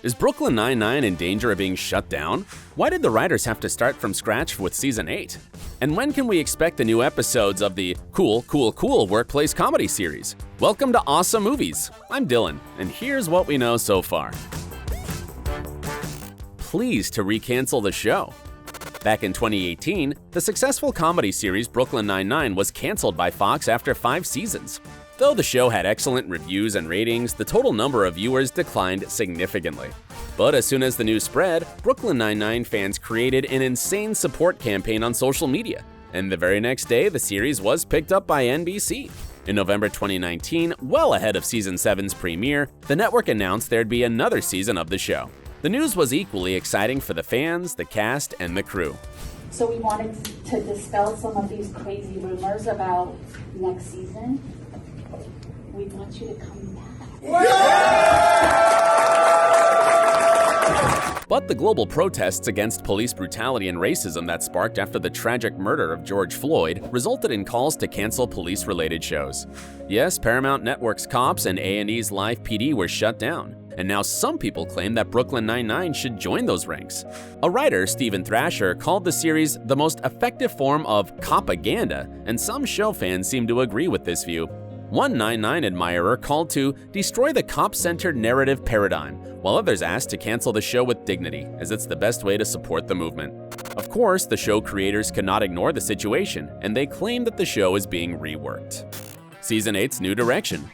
Is Brooklyn Nine-Nine in danger of being shut down? Why did the writers have to start from scratch with Season 8? And when can we expect the new episodes of the cool workplace comedy series? Welcome to OSSA Movies. I'm Dylan, and here's what we know so far. Pleased to recancel the show. Back in 2018, the successful comedy series Brooklyn Nine-Nine was canceled by Fox after 5 seasons. Though the show had excellent reviews and ratings, the total number of viewers declined significantly. But as soon as the news spread, Brooklyn Nine-Nine fans created an insane support campaign on social media, and the very next day, the series was picked up by NBC. In November 2019, well ahead of Season 7's premiere, the network announced there'd be another season of the show. The news was equally exciting for the fans, the cast, and the crew. So we wanted to dispel some of these crazy rumors about next season. We want you to come back. But the global protests against police brutality and racism that sparked after the tragic murder of George Floyd resulted in calls to cancel police-related shows. Yes, Paramount Network's Cops and A&E's Live PD were shut down, and now some people claim that Brooklyn Nine-Nine should join those ranks. A writer, Stephen Thrasher, called the series the most effective form of copaganda, and some show fans seem to agree with this view. One Nine-Nine admirer called to destroy the cop-centered narrative paradigm, while others asked to cancel the show with dignity, as it's the best way to support the movement. Of course, the show creators cannot ignore the situation, and they claim that the show is being reworked. Season 8's new direction.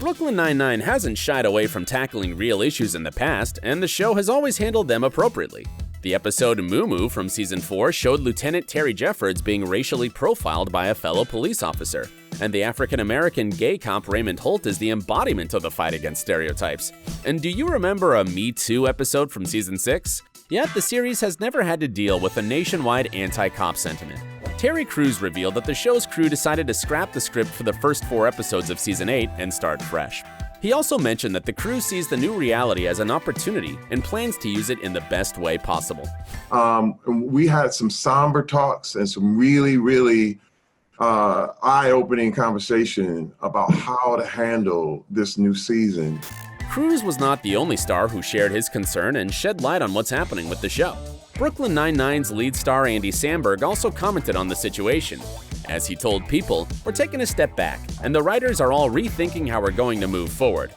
Brooklyn Nine-Nine hasn't shied away from tackling real issues in the past, and the show has always handled them appropriately. The episode Moo Moo from Season 4 showed Lieutenant Terry Jeffords being racially profiled by a fellow police officer, and the African-American gay cop Raymond Holt is the embodiment of the fight against stereotypes. And do you remember a Me Too episode from Season 6? Yet the series has never had to deal with a nationwide anti-cop sentiment. Terry Crews revealed that the show's crew decided to scrap the script for the first 4 episodes of Season 8 and start fresh. He also mentioned that the crew sees the new reality as an opportunity and plans to use it in the best way possible. We had some somber talks and some really eye-opening conversation about how to handle this new season. Crews was not the only star who shared his concern and shed light on what's happening with the show. Brooklyn Nine-Nine's lead star Andy Samberg also commented on the situation. As he told People, "We're taking a step back, and the writers are all rethinking how we're going to move forward."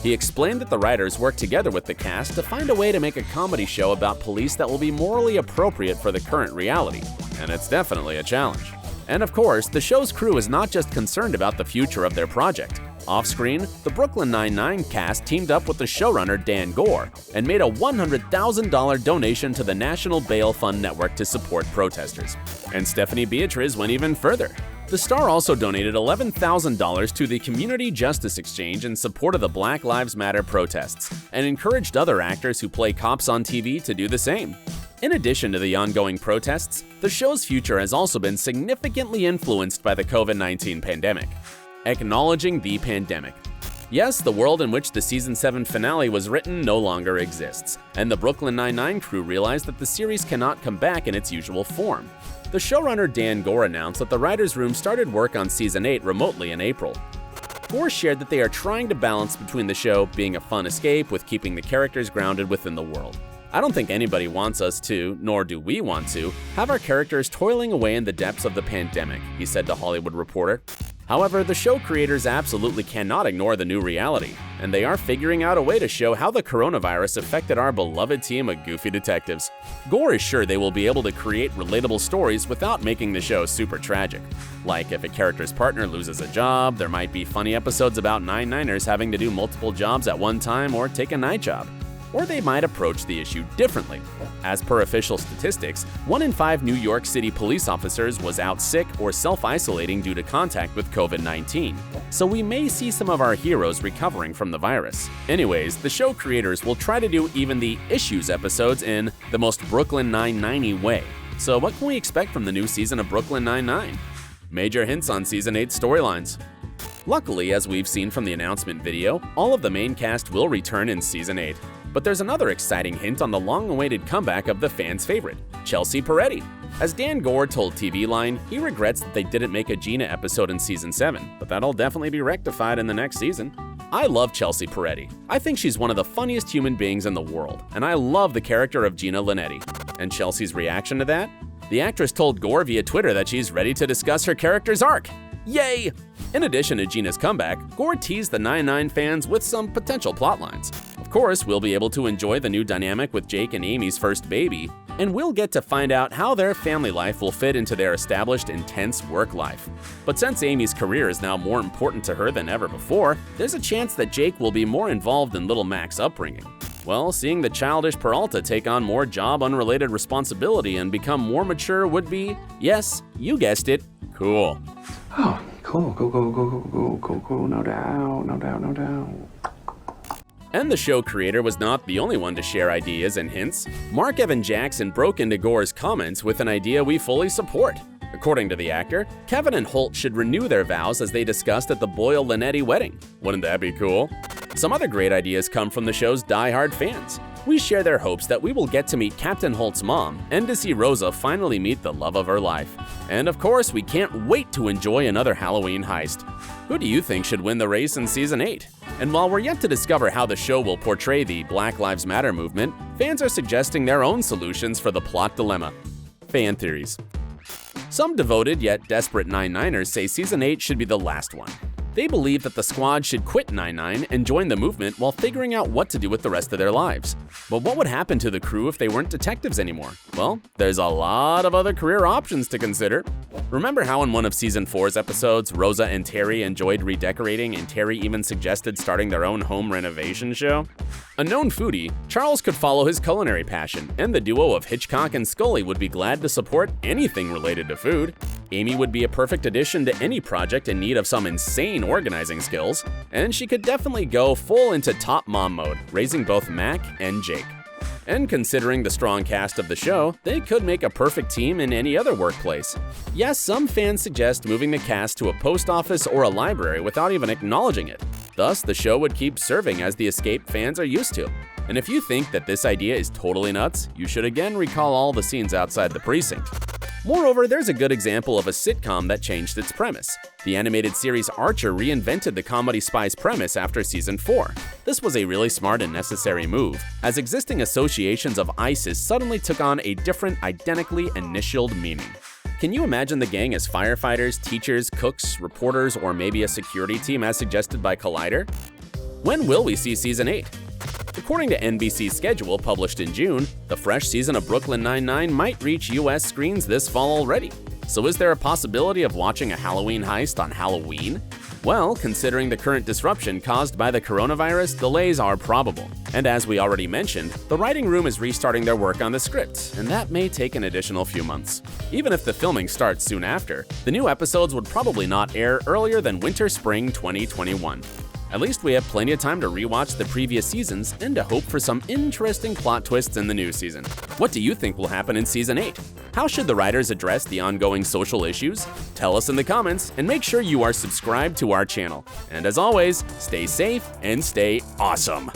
He explained that the writers worked together with the cast to find a way to make a comedy show about police that will be morally appropriate for the current reality, and it's definitely a challenge. And of course, the show's crew is not just concerned about the future of their project. Off-screen, the Brooklyn Nine-Nine cast teamed up with the showrunner Dan Gore and made a $100,000 donation to the National Bail Fund Network to support protesters. And Stephanie Beatriz went even further. The star also donated $11,000 to the Community Justice Exchange in support of the Black Lives Matter protests and encouraged other actors who play cops on TV to do the same. In addition to the ongoing protests, the show's future has also been significantly influenced by the COVID-19 pandemic. Acknowledging the pandemic. Yes, the world in which the Season 7 finale was written no longer exists, and the Brooklyn Nine-Nine crew realized that the series cannot come back in its usual form. The showrunner Dan Gore announced that the writer's room started work on Season 8 remotely in April. Gore shared that they are trying to balance between the show being a fun escape with keeping the characters grounded within the world. I don't think anybody wants us to, nor do we want to, have our characters toiling away in the depths of the pandemic, he said to Hollywood Reporter. However, the show creators absolutely cannot ignore the new reality, and they are figuring out a way to show how the coronavirus affected our beloved team of goofy detectives. Gore is sure they will be able to create relatable stories without making the show super tragic. Like if a character's partner loses a job, there might be funny episodes about Nine-Niners having to do multiple jobs at one time or take a night job. Or they might approach the issue differently. As per official statistics, 1 in 5 New York City police officers was out sick or self-isolating due to contact with COVID-19. So we may see some of our heroes recovering from the virus. Anyways, the show creators will try to do even the issues episodes in the most Brooklyn Nine-Nine-y way. So what can we expect from the new season of Brooklyn Nine-Nine? Major hints on Season 8 storylines. Luckily, as we've seen from the announcement video, all of the main cast will return in Season 8. But there's another exciting hint on the long-awaited comeback of the fans' favorite, Chelsea Peretti. As Dan Gore told TV Line, he regrets that they didn't make a Gina episode in Season 7, but that'll definitely be rectified in the next season. I love Chelsea Peretti. I think she's one of the funniest human beings in the world, and I love the character of Gina Linetti. And Chelsea's reaction to that? The actress told Gore via Twitter that she's ready to discuss her character's arc. Yay! In addition to Gina's comeback, Gore teased the 9/9 fans with some potential plotlines. Of course, we'll be able to enjoy the new dynamic with Jake and Amy's first baby, and we'll get to find out how their family life will fit into their established intense work life. But since Amy's career is now more important to her than ever before, there's a chance that Jake will be more involved in little Mac's upbringing. Well, seeing the childish Peralta take on more job-unrelated responsibility and become more mature would be, yes, you guessed it, cool. Oh, cool, cool, no doubt. And the show creator was not the only one to share ideas and hints. Mark Evan Jackson broke into Gore's comments with an idea we fully support. According to the actor, Kevin and Holt should renew their vows as they discussed at the Boyle-Linetti wedding. Wouldn't that be cool? Some other great ideas come from the show's die-hard fans. We share their hopes that we will get to meet Captain Holt's mom and to see Rosa finally meet the love of her life. And of course, we can't wait to enjoy another Halloween heist. Who do you think should win the race in Season 8? And while we're yet to discover how the show will portray the Black Lives Matter movement, fans are suggesting their own solutions for the plot dilemma. Fan theories. Some devoted yet desperate 9/9ers say Season 8 should be the last one. They believe that the squad should quit 9/9 and join the movement while figuring out what to do with the rest of their lives. But what would happen to the crew if they weren't detectives anymore? Well, there's a lot of other career options to consider. Remember how in one of Season 4's episodes, Rosa and Terry enjoyed redecorating and Terry even suggested starting their own home renovation show? A known foodie, Charles could follow his culinary passion, and the duo of Hitchcock and Scully would be glad to support anything related to food. Amy would be a perfect addition to any project in need of some insane organizing skills, and she could definitely go full into top mom mode, raising both Mac and Jake. And considering the strong cast of the show, they could make a perfect team in any other workplace. Yes, some fans suggest moving the cast to a post office or a library without even acknowledging it. Thus, the show would keep serving as the escape fans are used to. And if you think that this idea is totally nuts, you should again recall all the scenes outside the precinct. Moreover, there's a good example of a sitcom that changed its premise. The animated series Archer reinvented the comedy spy's premise after Season 4. This was a really smart and necessary move, as existing associations of ISIS suddenly took on a different, identically initialed meaning. Can you imagine the gang as firefighters, teachers, cooks, reporters, or maybe a security team as suggested by Collider? When will we see Season 8? According to NBC's schedule published in June, the fresh season of Brooklyn Nine-Nine might reach US screens this fall already. So is there a possibility of watching a Halloween heist on Halloween? Well, considering the current disruption caused by the coronavirus, delays are probable. And as we already mentioned, the writing room is restarting their work on the script, and that may take an additional few months. Even if the filming starts soon after, the new episodes would probably not air earlier than winter-spring 2021. At least we have plenty of time to rewatch the previous seasons and to hope for some interesting plot twists in the new season. What do you think will happen in Season 8? How should the writers address the ongoing social issues? Tell us in the comments, and make sure you are subscribed to our channel. And as always, stay safe and stay awesome!